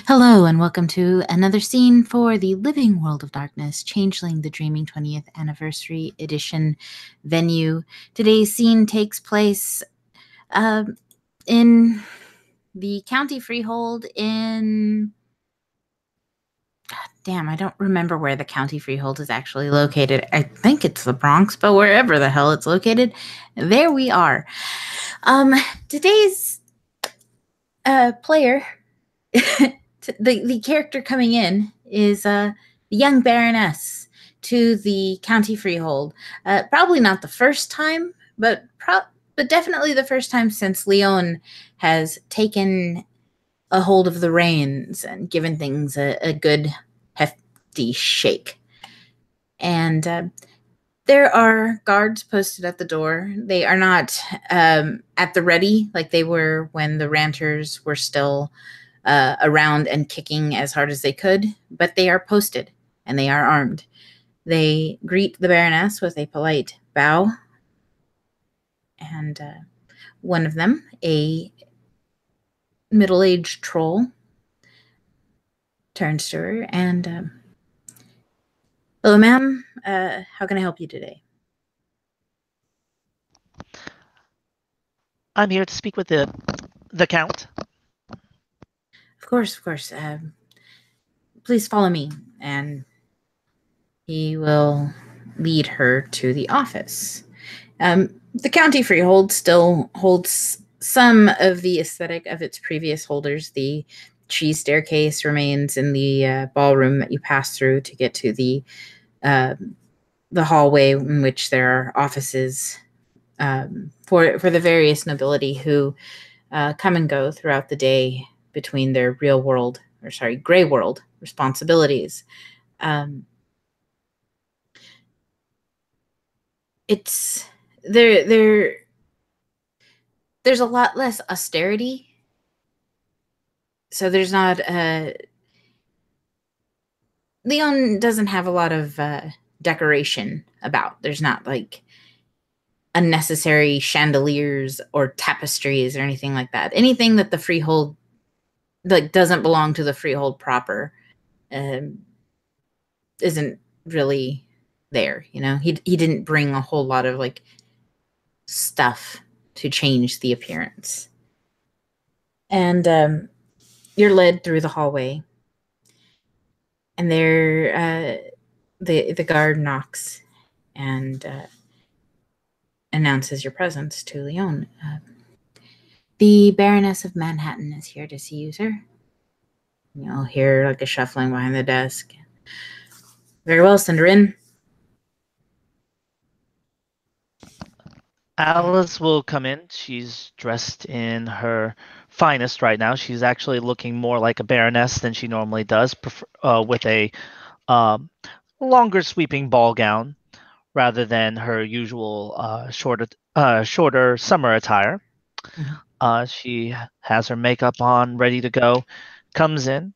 Hello, and welcome to another scene for the Living World of Darkness, Changeling the Dreaming 20th Anniversary Edition venue. Today's scene takes place in the county freehold in. Damn, I don't remember where the county freehold is actually located. I think it's the Bronx, but wherever the hell it's located, there we are. Today's player. The character coming in is the young Baroness to the county freehold. Probably not the first time, but definitely the first time since Leon has taken a hold of the reins and given things a good hefty shake. And there are guards posted at the door. They are not at the ready like they were when the ranters were still around and kicking as hard as they could, but they are posted and they are armed. They greet the Baroness with a polite bow, and one of them, a middle-aged troll, turns to her and, hello, ma'am. How can I help you today? I'm here to speak with the Count. Of course. Please follow me, and he will lead her to the office. The county freehold still holds some of the aesthetic of its previous holders. The cheese staircase remains in the ballroom that you pass through to get to the hallway in which there are offices for the various nobility who come and go throughout the day between their gray world responsibilities. It's there's a lot less austerity, so there's not Leon doesn't have a lot of decoration about. There's not like unnecessary chandeliers or tapestries or anything like that. Anything that the freehold doesn't belong to the freehold proper isn't really there. He didn't bring a whole lot of like stuff to change the appearance. And you're led through the hallway, and there the guard knocks and announces your presence to Leon. The Baroness of Manhattan is here to see you, sir. You'll hear like a shuffling behind the desk. Very well, send her in. Alice will come in. She's dressed in her finest right now. She's actually looking more like a baroness than she normally does, with a longer sweeping ball gown rather than her usual shorter summer attire. Mm-hmm. She has her makeup on, ready to go, comes in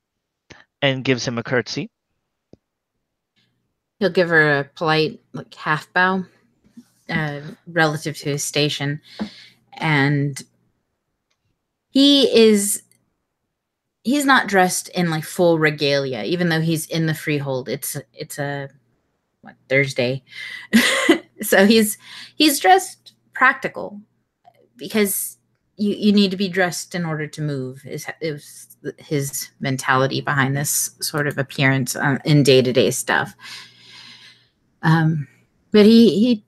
and gives him a curtsy. He'll give her a polite like half bow relative to his station, and he's not dressed in like full regalia, even though he's in the freehold. It's a Thursday, so he's dressed practical because you need to be dressed in order to move. Is his mentality behind this sort of appearance in day-to-day stuff. But he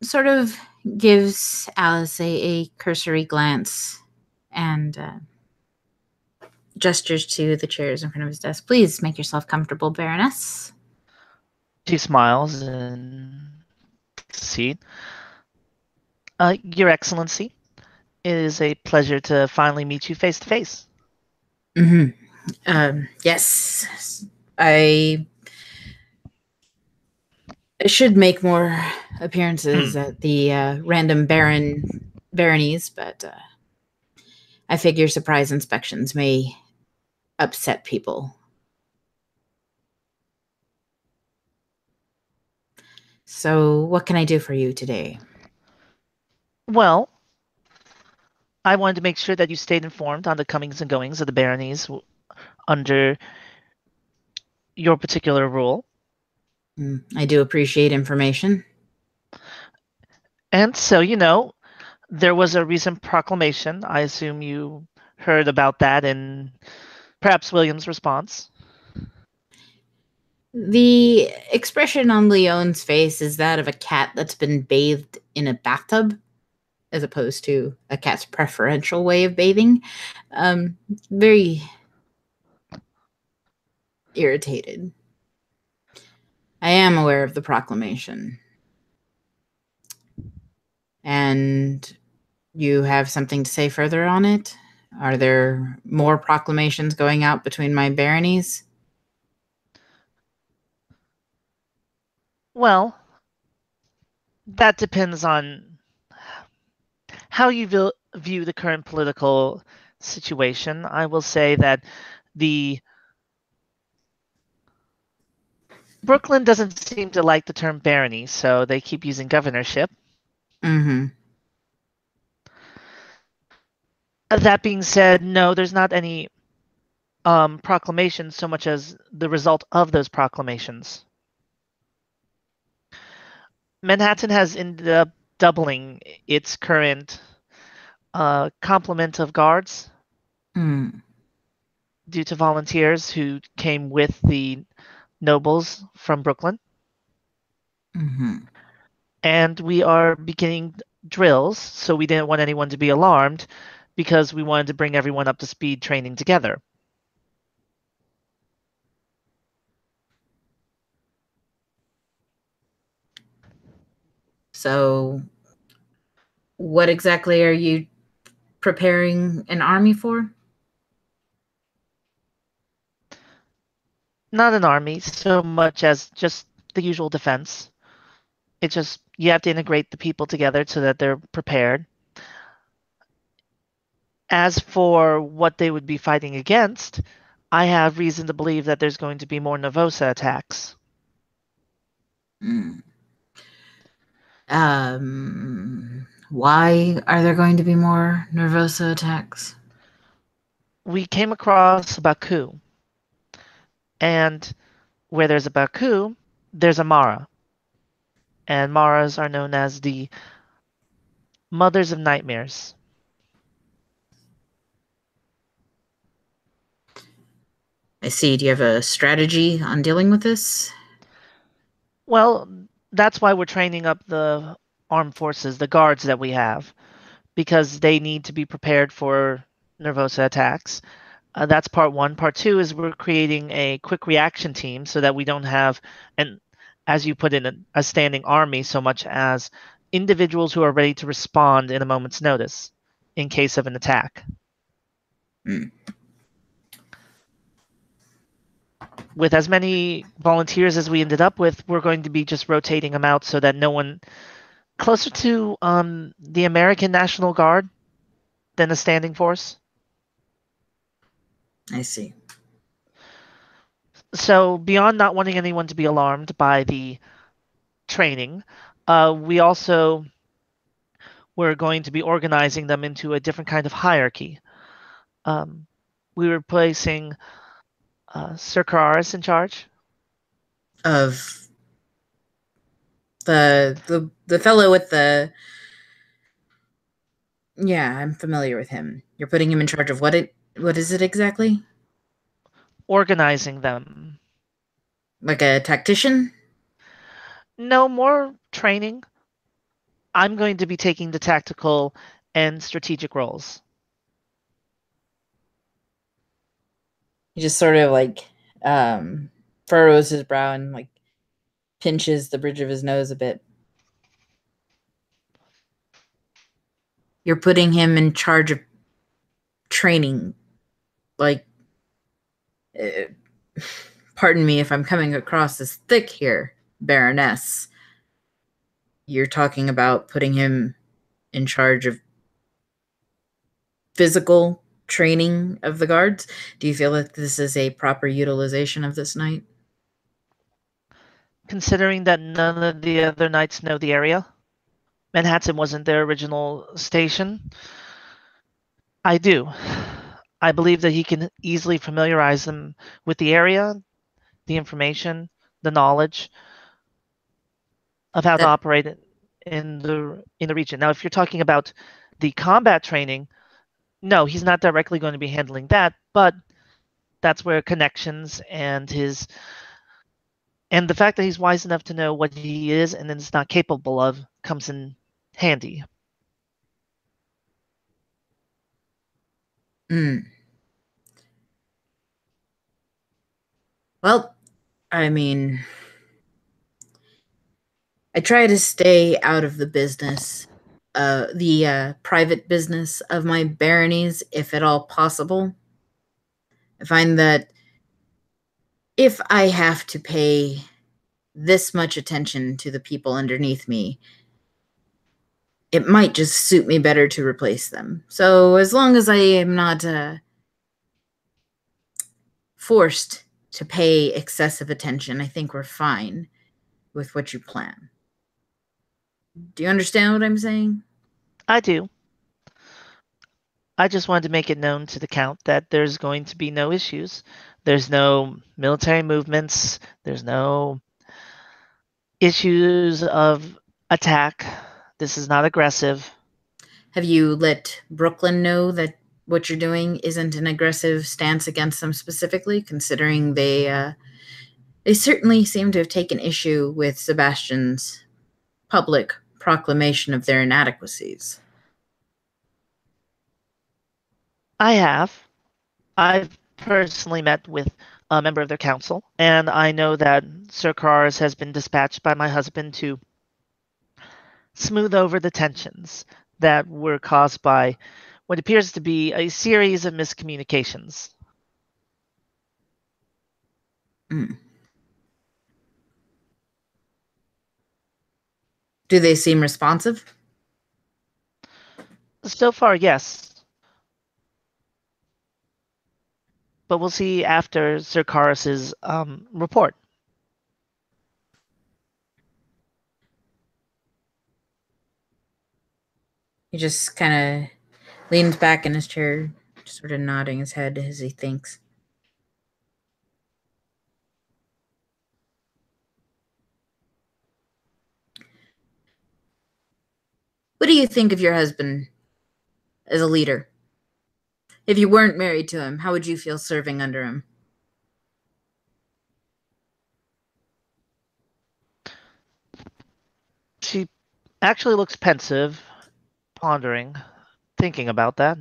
sort of gives Alice a cursory glance and gestures to the chairs in front of his desk. Please make yourself comfortable, Baroness. She smiles and takes a seat. Your Excellency, it is a pleasure to finally meet you face to face. Yes, I should make more appearances at the random baronies, but I figure surprise inspections may upset people. So, what can I do for you today? Well, I wanted to make sure that you stayed informed on the comings and goings of the baronies under your particular rule. I do appreciate information. And so, there was a recent proclamation. I assume you heard about that and perhaps William's response. The expression on Leon's face is that of a cat that's been bathed in a bathtub, as opposed to a cat's preferential way of bathing. Very irritated. I am aware of the proclamation. And you have something to say further on it? Are there more proclamations going out between my baronies? Well, that depends on how you view the current political situation. I will say that the Brooklyn doesn't seem to like the term barony, so they keep using governorship. Mm-hmm. That being said, no, there's not any proclamations so much as the result of those proclamations. Manhattan has ended up doubling its current complement of guards Mm. due to volunteers who came with the nobles from Brooklyn. Mm-hmm. And we are beginning drills, so we didn't want anyone to be alarmed because we wanted to bring everyone up to speed training together. So, what exactly are you preparing an army for? Not an army so much as just the usual defense. It's just you have to integrate the people together so that they're prepared. As for what they would be fighting against, I have reason to believe that there's going to be more Nervosa attacks. Mm. Why are there going to be more Nervosa attacks? We came across a Baku, and where there's a Baku, there's a Mara. And Maras are known as the mothers of nightmares. I see. Do you have a strategy on dealing with this? Well, that's why we're training up the armed forces, the guards that we have, because they need to be prepared for Nervosa attacks. That's part one. Part two is we're creating a quick reaction team so that we don't have, and as you put in, a standing army so much as individuals who are ready to respond in a moment's notice in case of an attack. Mm. With as many volunteers as we ended up with, we're going to be just rotating them out so that no one closer to the American National Guard than a standing force. I see. So beyond not wanting anyone to be alarmed by the training, we also were going to be organizing them into a different kind of hierarchy. Um, we were placing Sir Kararis in charge. Of the fellow with the yeah, I'm familiar with him. You're putting him in charge of what is it exactly? Organizing them. Like a tactician? No more training. I'm going to be taking the tactical and strategic roles. He just sort of like furrows his brow and like pinches the bridge of his nose a bit. You're putting him in charge of training. Like, pardon me if I'm coming across as thick here, Baroness. You're talking about putting him in charge of physical training of the guards. Do you feel that this is a proper utilization of this night? Considering that none of the other knights know the area, Manhattan wasn't their original station. I do. I believe that he can easily familiarize them with the area, the information, the knowledge of how to That operate in the region. Now, if you're talking about the combat training, no, he's not directly going to be handling that, but that's where connections and the fact that he's wise enough to know what he is and then is not capable of comes in handy. mm, well, I mean, I try to stay out of the business, the private business of my baronies, if at all possible. I find that if I have to pay this much attention to the people underneath me, it might just suit me better to replace them. So as long as I am not forced to pay excessive attention, I think we're fine with what you plan. Do you understand what I'm saying? I do. I just wanted to make it known to the Count that there's going to be no issues. There's no military movements. There's no issues of attack. This is not aggressive. Have you let Brooklyn know that what you're doing isn't an aggressive stance against them specifically, considering they certainly seem to have taken issue with Sebastian's public proclamation of their inadequacies? I have. I've personally met with a member of their council, and I know that Sir Kars has been dispatched by my husband to smooth over the tensions that were caused by what appears to be a series of miscommunications. Mm. Do they seem responsive? So far, yes, but we'll see after Sir Karis's report. He just kind of leans back in his chair, sort of nodding his head as he thinks. What do you think of your husband as a leader? If you weren't married to him, how would you feel serving under him? She actually looks pensive, pondering, thinking about that.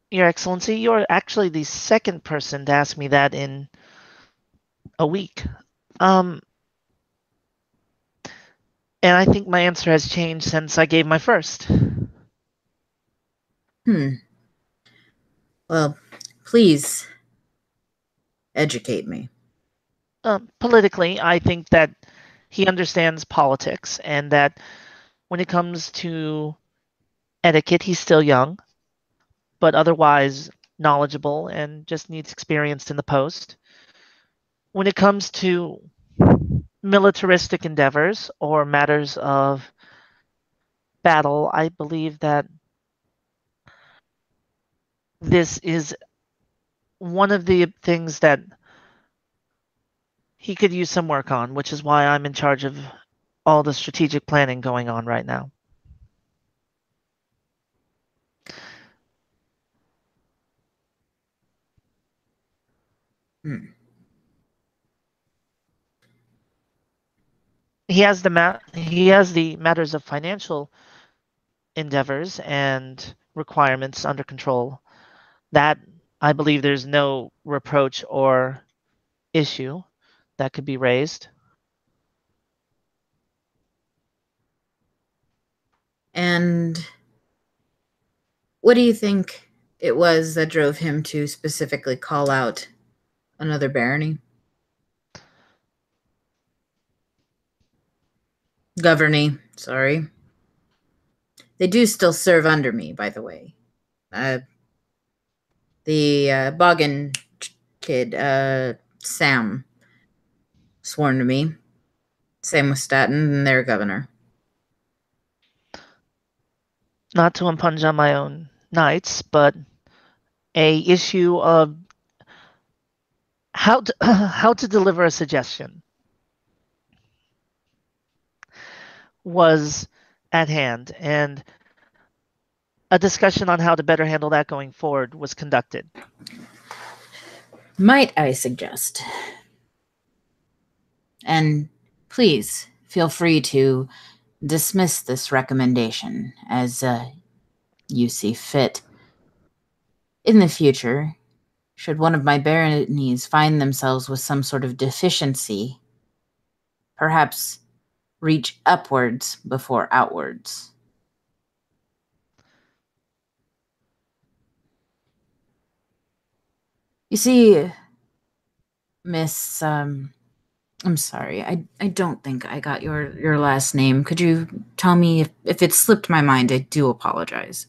Your Excellency, you're actually the second person to ask me that in a week. Um, and I think my answer has changed since I gave my first. Hmm. Well, please educate me. Politically, I think that he understands politics and that when it comes to etiquette, he's still young, but otherwise knowledgeable and just needs experience in the post. When it comes to militaristic endeavors or matters of battle, I believe that this is one of the things that he could use some work on, which is why I'm in charge of all the strategic planning going on right now. Hmm. He has the matters of financial endeavors and requirements under control. That I believe there's no reproach or issue that could be raised. And what do you think it was that drove him to specifically call out another barony? Governey, sorry. They do still serve under me, by the way. Uh, the Boggin kid, Sam, sworn to me. Same with Staten and their governor. Not to impinge on my own knights, but a issue of how to how to deliver a suggestion was at hand, and a discussion on how to better handle that going forward was conducted. Might I suggest, and please feel free to dismiss this recommendation as you see fit. In the future, should one of my baronies find themselves with some sort of deficiency, perhaps reach upwards before outwards. You see, Miss, I'm sorry, I don't think I got your last name. Could you tell me if it slipped my mind? I do apologize.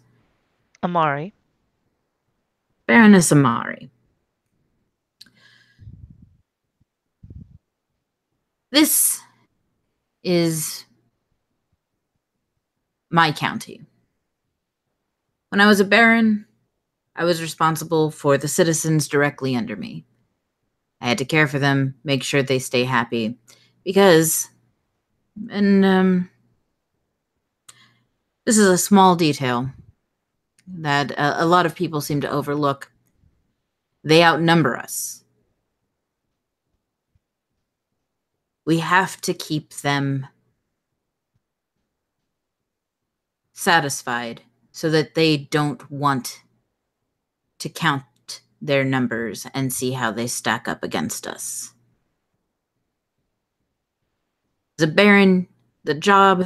Amari, Baroness Amari. This is my county. When I was a baron, I was responsible for the citizens directly under me. I had to care for them, make sure they stay happy, because, and this is a small detail that a lot of people seem to overlook. They outnumber us. We have to keep them satisfied so that they don't want to count their numbers and see how they stack up against us. As a baron, the job,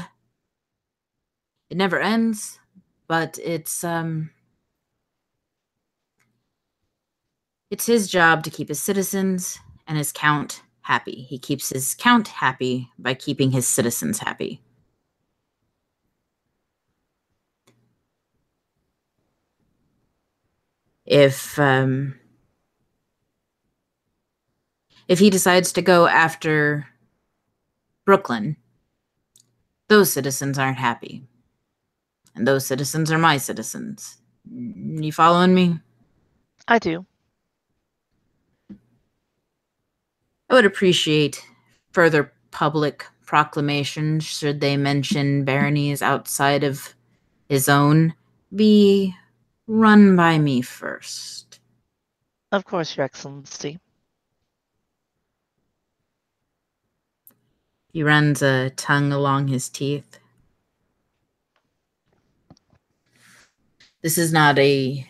it never ends, but it's his job to keep his citizens and his count happy. He keeps his count happy by keeping his citizens happy. If he decides to go after Brooklyn, those citizens aren't happy. And those citizens are my citizens. You following me? I do. I would appreciate further public proclamations should they mention baronies outside of his own be run by me first. Of course, Your Excellency. He runs a tongue along his teeth. This is not a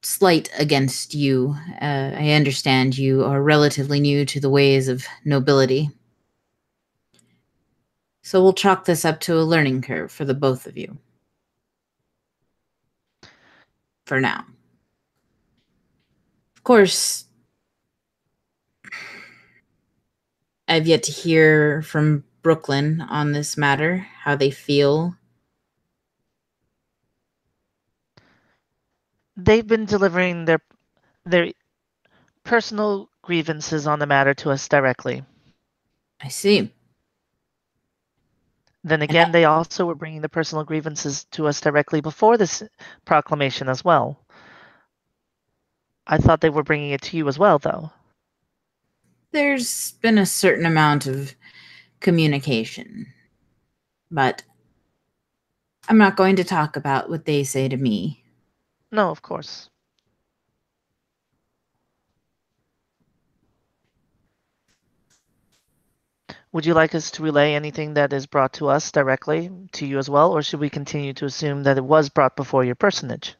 slight against you. I understand you are relatively new to the ways of nobility. So we'll chalk this up to a learning curve for the both of you. For now. Of course, I've yet to hear from Brooklyn on this matter, how they feel. They've been delivering their personal grievances on the matter to us directly. I see. Then And I, again, they also were bringing the personal grievances to us directly before this proclamation as well. I thought they were bringing it to you as well, though. there's been a certain amount of communication, but I'm not going to talk about what they say to me. No, of course. Would you like us to relay anything that is brought to us directly to you as well, or should we continue to assume that it was brought before your personage?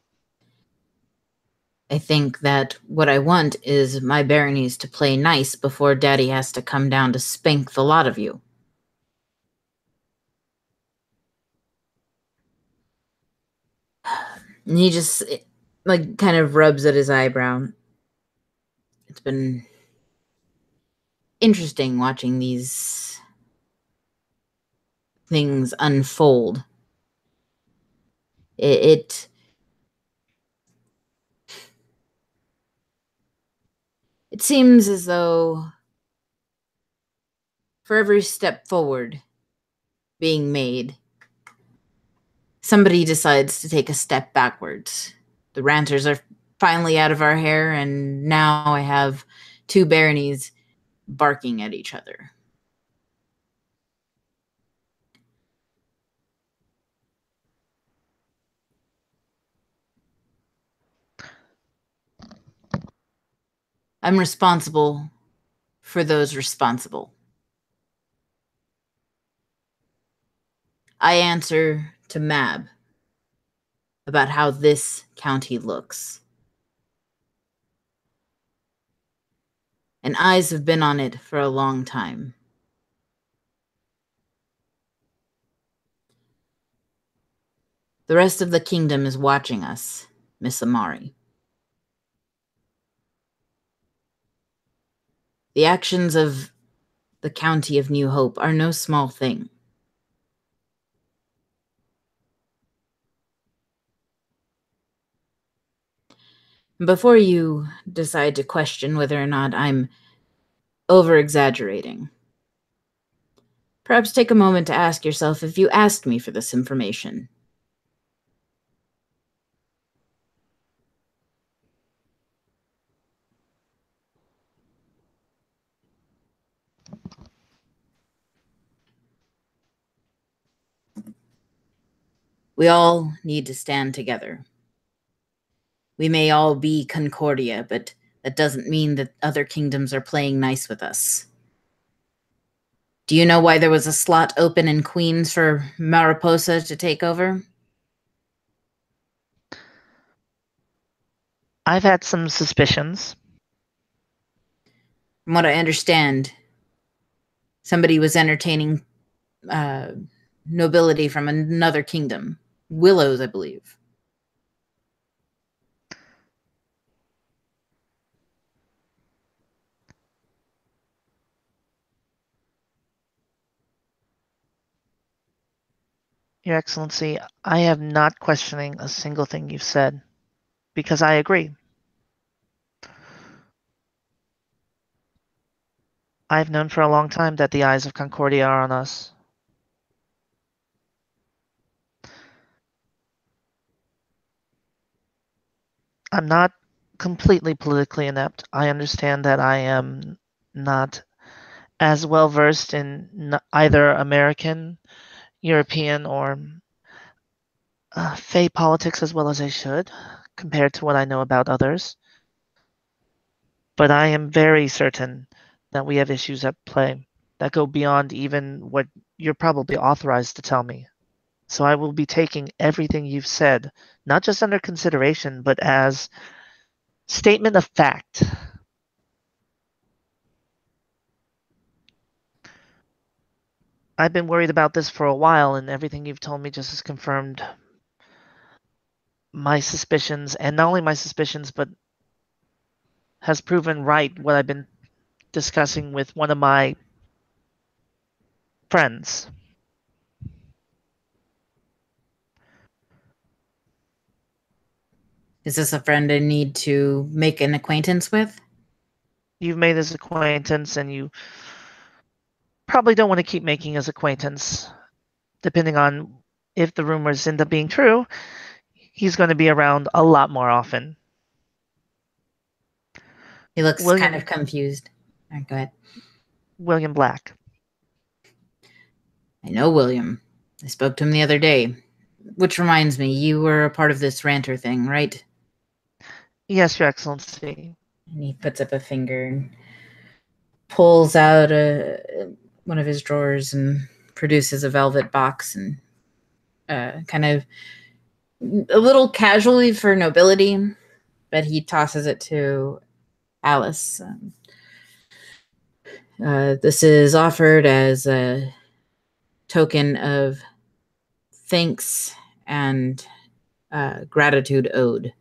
I think that what I want is my baronies to play nice before Daddy has to come down to spank the lot of you. And he just, like, kind of rubs at his eyebrow. It's been interesting watching these things unfold. It it seems as though for every step forward being made, Somebody decides to take a step backwards. The ranters are finally out of our hair, and now I have two baronies barking at each other. I'm responsible for those responsible. I answer to Mab about how this county looks. And eyes have been on it for a long time. The rest of the kingdom is watching us, Miss Amari. The actions of the county of New Hope are no small thing. Before you decide to question whether or not I'm over exaggerating, perhaps take a moment to ask yourself if you asked me for this information. We all need to stand together. We may all be Concordia, but that doesn't mean that other kingdoms are playing nice with us. Do you know why there was a slot open in Queens for Mariposa to take over? I've had some suspicions. From what I understand, somebody was entertaining uh, nobility from another kingdom. Willows, I believe. Your Excellency, I am not questioning a single thing you've said, because I agree. I've known for a long time that the eyes of Concordia are on us. I'm not completely politically inept. I understand that I am not as well versed in either American, European, or Fey politics as well as I should, compared to what I know about others. But I am very certain that we have issues at play that go beyond even what you're probably authorized to tell me. So I will be taking everything you've said, not just under consideration, but as statement of fact. I've been worried about this for a while, and everything you've told me just has confirmed my suspicions, and not only my suspicions, but has proven right what I've been discussing with one of my friends. Is this a friend I need to make an acquaintance with? You've made his acquaintance, and you probably don't want to keep making his acquaintance. Depending on if the rumors end up being true, he's going to be around a lot more often. He looks kind of William confused. All right, go ahead. William Black. I know William. I spoke to him the other day. Which reminds me, you were a part of this ranter thing, right? Yes, Your Excellency. And he puts up a finger and pulls out one of his drawers and produces a velvet box and kind of a little casually for nobility, but he tosses it to Alice. This is offered as a token of thanks and gratitude owed.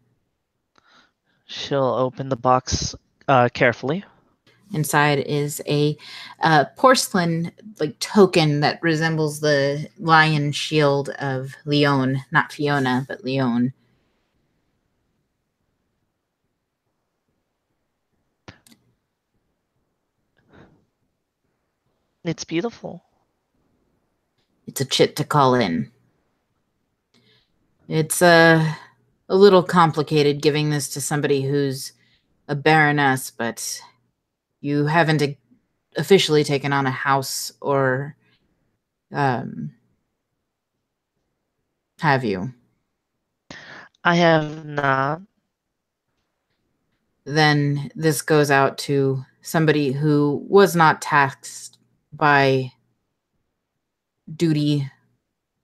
She'll open the box carefully. Inside is a porcelain like token that resembles the lion shield of Leon, not Fiona, but Leon. It's beautiful. It's a chit to call in. It's a little complicated giving this to somebody who's a baroness, but you haven't officially taken on a house, or um, have you? I have not. Then this goes out to somebody who was not taxed by duty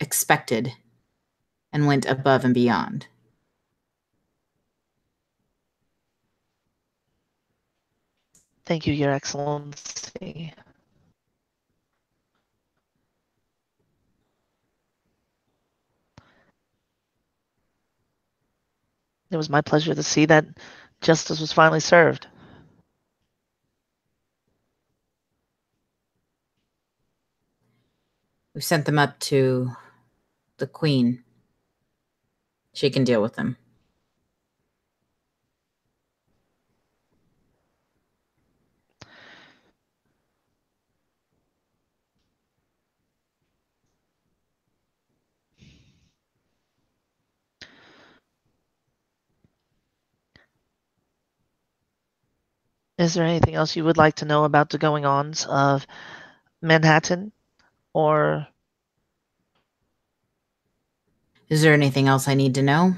expected and went above and beyond. Thank you, Your Excellency. It was my pleasure to see that justice was finally served. We sent them up to the queen. She can deal with them. Is there anything else you would like to know about the going-ons of Manhattan, or Is there anything else I need to know?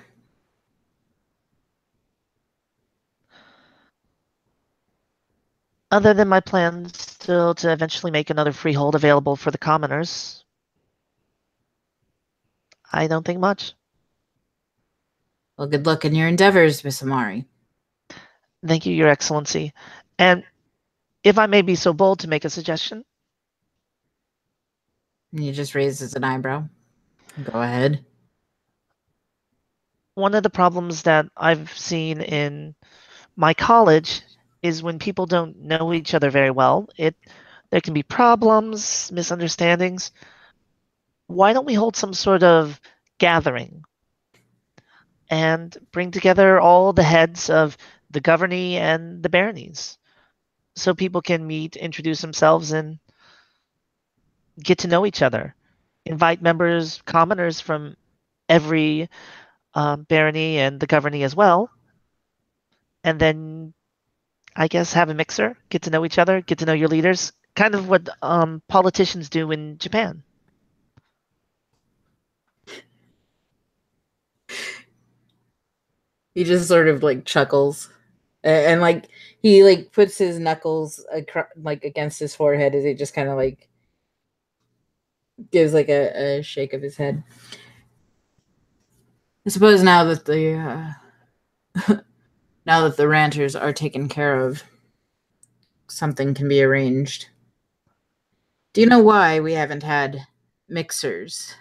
other than my plans still to eventually make another freehold available for the commoners? I don't think much. Well, good luck in your endeavors, Miss Amari. Thank you, Your Excellency. And if I may be so bold to make a suggestion, And he just raises an eyebrow. Go ahead. one of the problems that I've seen in my college is when people don't know each other very well, there can be problems, misunderstandings. Why don't we hold some sort of gathering and bring together all the heads of the governy and the baronies so people can meet, introduce themselves, and get to know each other? Invite members, commoners from every barony and the governy as well, and then I guess have a mixer, get to know each other, get to know your leaders, kind of what politicians do in Japan. He just sort of like chuckles, and like he like puts his knuckles like against his forehead as he just kind of like gives like a shake of his head. I suppose now that the ranters are taken care of, something can be arranged. Do you know why we haven't had mixers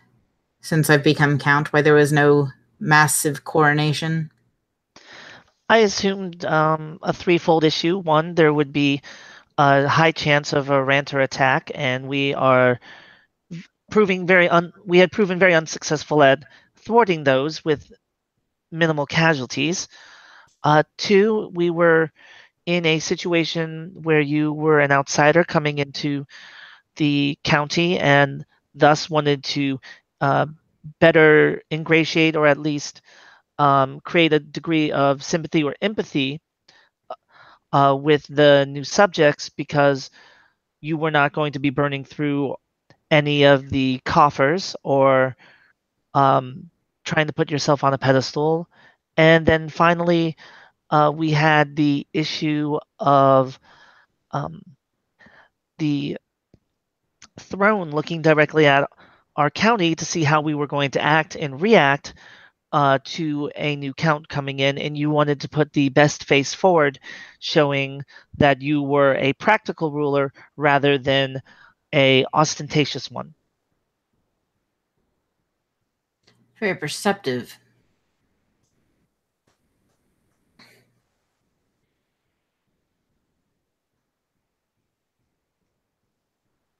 since I've become count? Why there was no massive coronation? I assumed a threefold issue. One, there would be a high chance of a ranter attack, and we had proven very unsuccessful at thwarting those with minimal casualties. Two, we were in a situation where you were an outsider coming into the county and thus wanted to uh, better ingratiate or at least create a degree of sympathy or empathy with the new subjects because you were not going to be burning through any of the coffers or um, trying to put yourself on a pedestal. And then finally, we had the issue of um, the throne looking directly at our county to see how we were going to act and react to a new count coming in, and you wanted to put the best face forward, showing that you were a practical ruler rather than a ostentatious one. Very perceptive.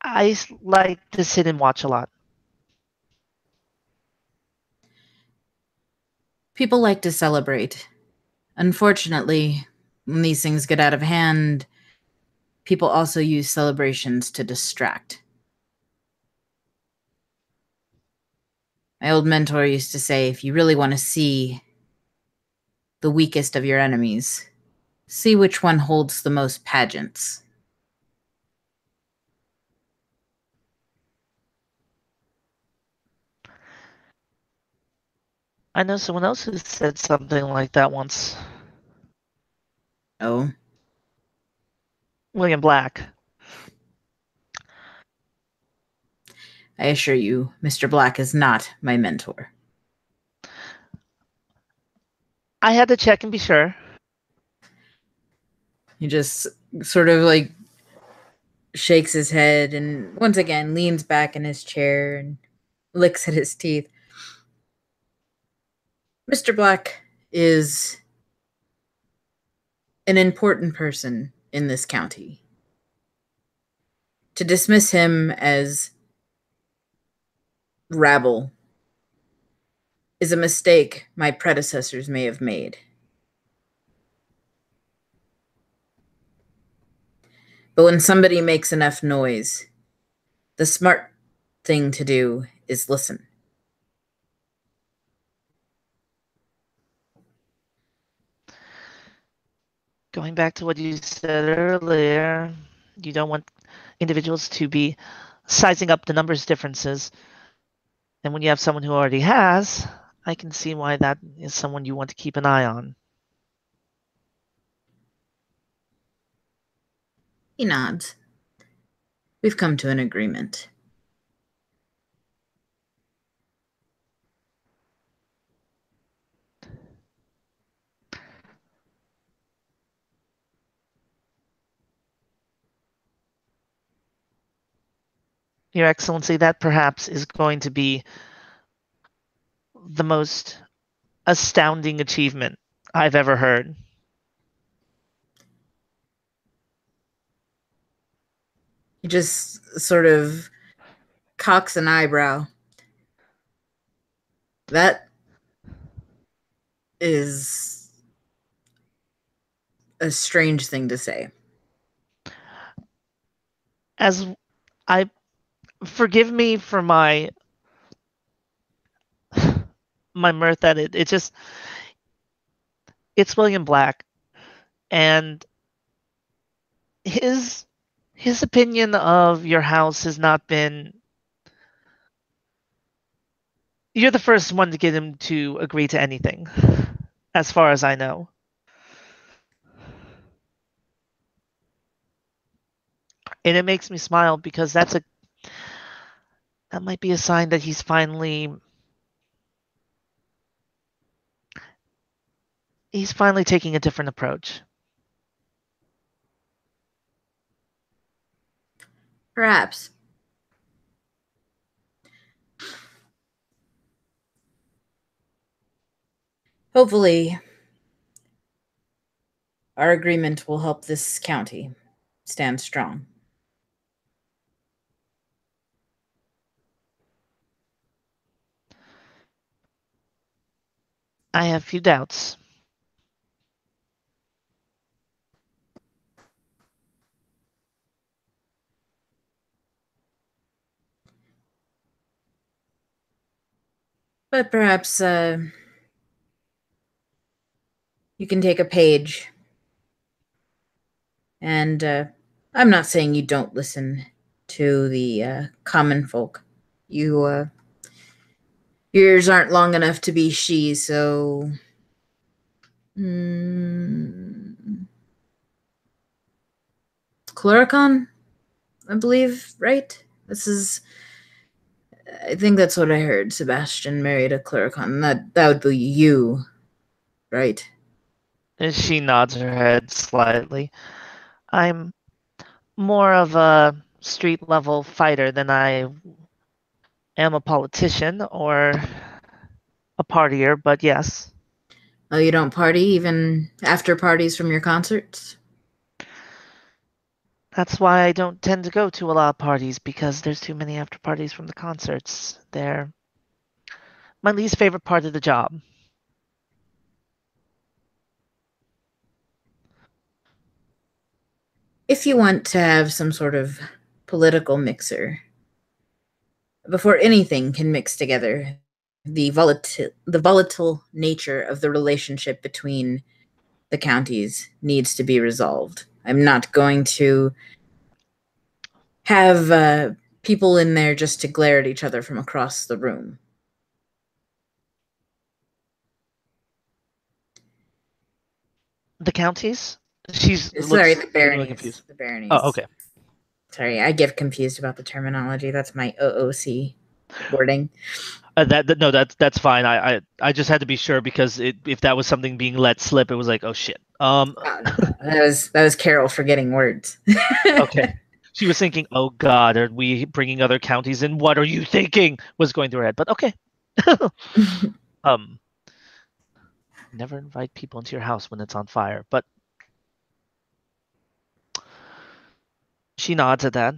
I like to sit and watch a lot. People like to celebrate. Unfortunately, when these things get out of hand, people also use celebrations to distract. My old mentor used to say, if you really want to see the weakest of your enemies, see which one holds the most pageants. I know someone else who said something like that once. Oh, William Black. I assure you, Mr. Black is not my mentor. I had to check and be sure. He just sort of like shakes his head and once again leans back in his chair and licks at his teeth. Mr. Black is an important person in this county. To dismiss him as rabble is a mistake my predecessors may have made. But when somebody makes enough noise, the smart thing to do is listen. Going back to what you said earlier, you don't want individuals to be sizing up the numbers differences. And when you have someone who already has, I can see why that is someone you want to keep an eye on. He nods. We've come to an agreement. Your Excellency, that perhaps is going to be the most astounding achievement I've ever heard. He just sort of cocks an eyebrow. That is a strange thing to say. As I forgive me for my mirth at it. It's William Black, and his his opinion of your house has not been. You're the first one to get him to agree to anything, as far as I know. And it makes me smile because that might be a sign that he's finally taking a different approach. Perhaps. Hopefully, our agreement will help this county stand strong. I have few doubts. But perhaps you can take a page. And I'm not saying you don't listen to the common folk. Your ears aren't long enough to be she, so. Chloricon, I believe, right? I think that's what I heard. Sebastian married a Chloricon. That would be you, right? And she nods her head slightly. I'm more of a street level fighter than I am a politician or a partier, but yes. Oh, you don't party even after parties from your concerts? That's why I don't tend to go to a lot of parties because there's too many after parties from the concerts. They're my least favorite part of the job. If you want to have some sort of political mixer, before anything can mix together, the volatile nature of the relationship between the counties needs to be resolved. I'm not going to have people in there just to glare at each other from across the room. The counties? She Sorry, looks the genuinely baronies. confused. The Oh, baronies. okay. Sorry, I get confused about the terminology. That's my OOC wording. No, that's fine. I just had to be sure because if that was something being let slip, it was like, oh shit. Oh, no, that was Carol forgetting words. Okay. She was thinking, oh God, are we bringing other counties in? What are you thinking? Was going through her head. But okay. Um, never invite people into your house when it's on fire. But she nods at that.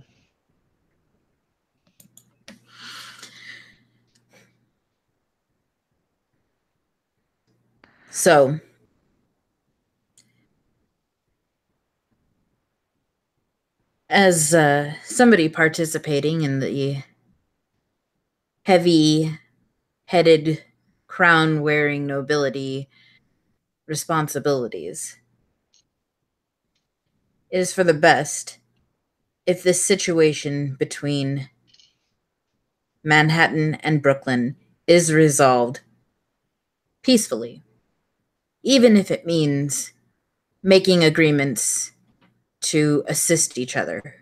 So, as somebody participating in the heavy headed, crown wearing nobility responsibilities, it is for the best if this situation between Manhattan and Brooklyn is resolved peacefully, even if it means making agreements to assist each other.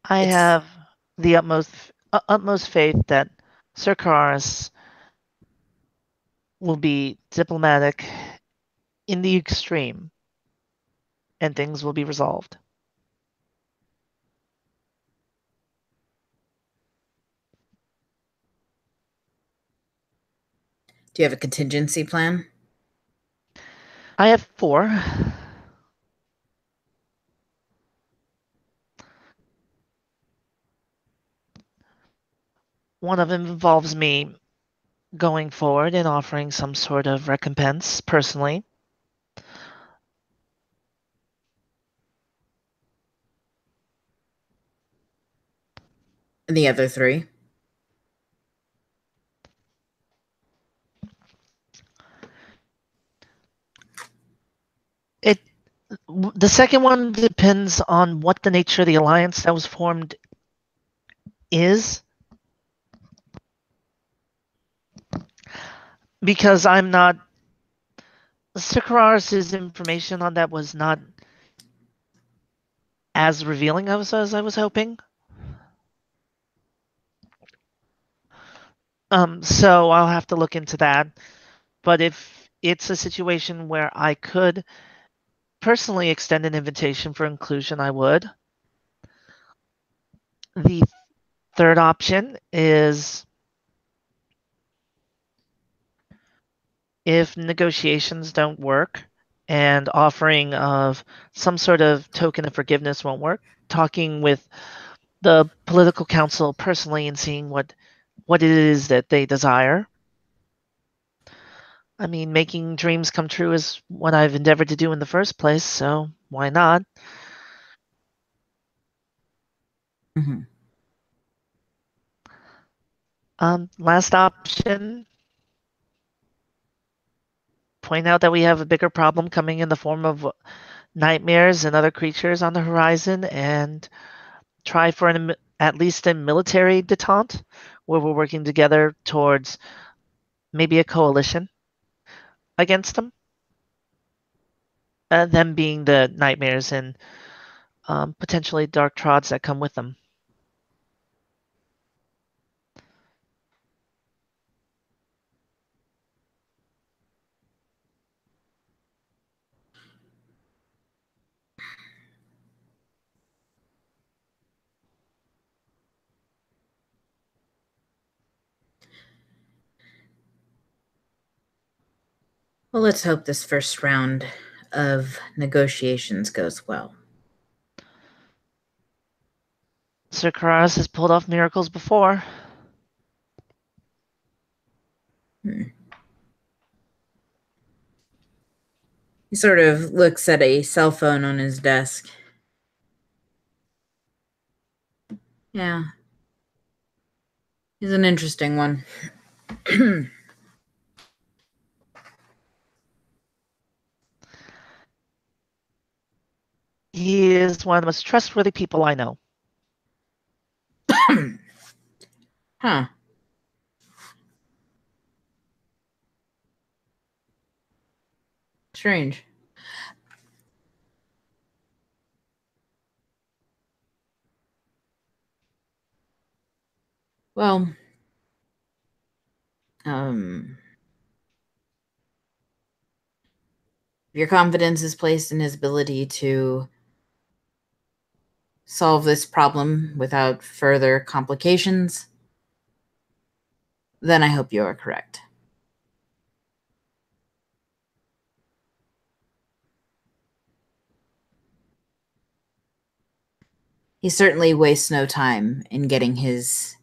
I It's have the utmost faith that Sir Karis will be diplomatic in the extreme, and things will be resolved. Do you have a contingency plan? I have four. One of them involves me going forward and offering some sort of recompense personally. And the other three? It the second one depends on what the nature of the alliance that was formed is, because I'm not. Sakaris' information on that was not as revealing as I was hoping. So I'll have to look into that. But if it's a situation where I could personally extend an invitation for inclusion, I would. The third option is if negotiations don't work and offering of some sort of token of forgiveness won't work, talking with the political council personally and seeing what it is that they desire. I mean, making dreams come true is what I've endeavored to do in the first place, so why not? Mm-hmm. Last option, point out that we have a bigger problem coming in the form of nightmares and other creatures on the horizon, and try for at least a military detente where we're working together towards maybe a coalition against them. Them being the nightmares and potentially dark trods that come with them. Well, let's hope this first round of negotiations goes well. Sir Karanis has pulled off miracles before. Hmm. He sort of looks at a cell phone on his desk. Yeah, he's an interesting one. He is one of the most trustworthy people I know. Huh. Strange. Well, your confidence is placed in his ability to solve this problem without further complications, then I hope you are correct. He certainly wastes no time in getting his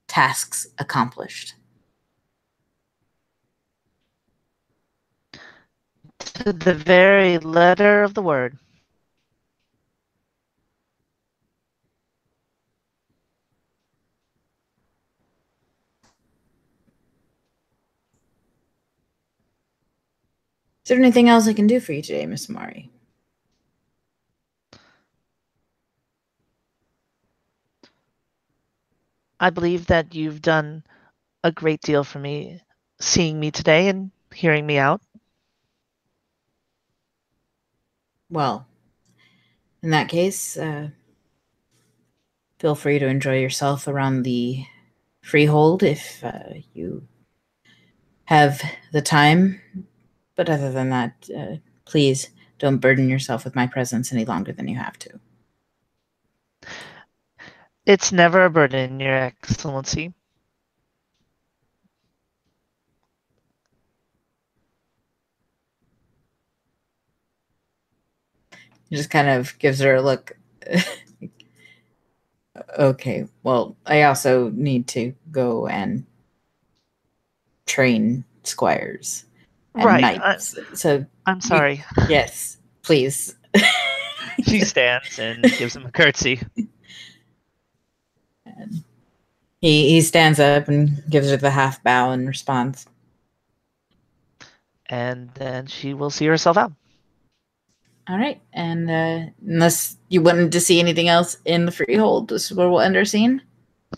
tasks accomplished. To the very letter of the word. Is there anything else I can do for you today, Miss Mari? I believe that you've done a great deal for me, seeing me today and hearing me out. Well, in that case, feel free to enjoy yourself around the freehold if you have the time. But other than that, please don't burden yourself with my presence any longer than you have to. It's never a burden, Your Excellency. He just kind of gives her a look. Okay, well, I also need to go and train squires and Right. knights. So I'm you, sorry. yes, please. She stands and gives him a curtsy. And he stands up and gives her the half bow in response. And then she will see herself out. All right, and unless you wanted to see anything else in the freehold, this is where we'll end our scene.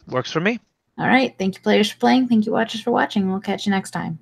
Works for me. All right, thank you players for playing. Thank you watchers for watching. We'll catch you next time.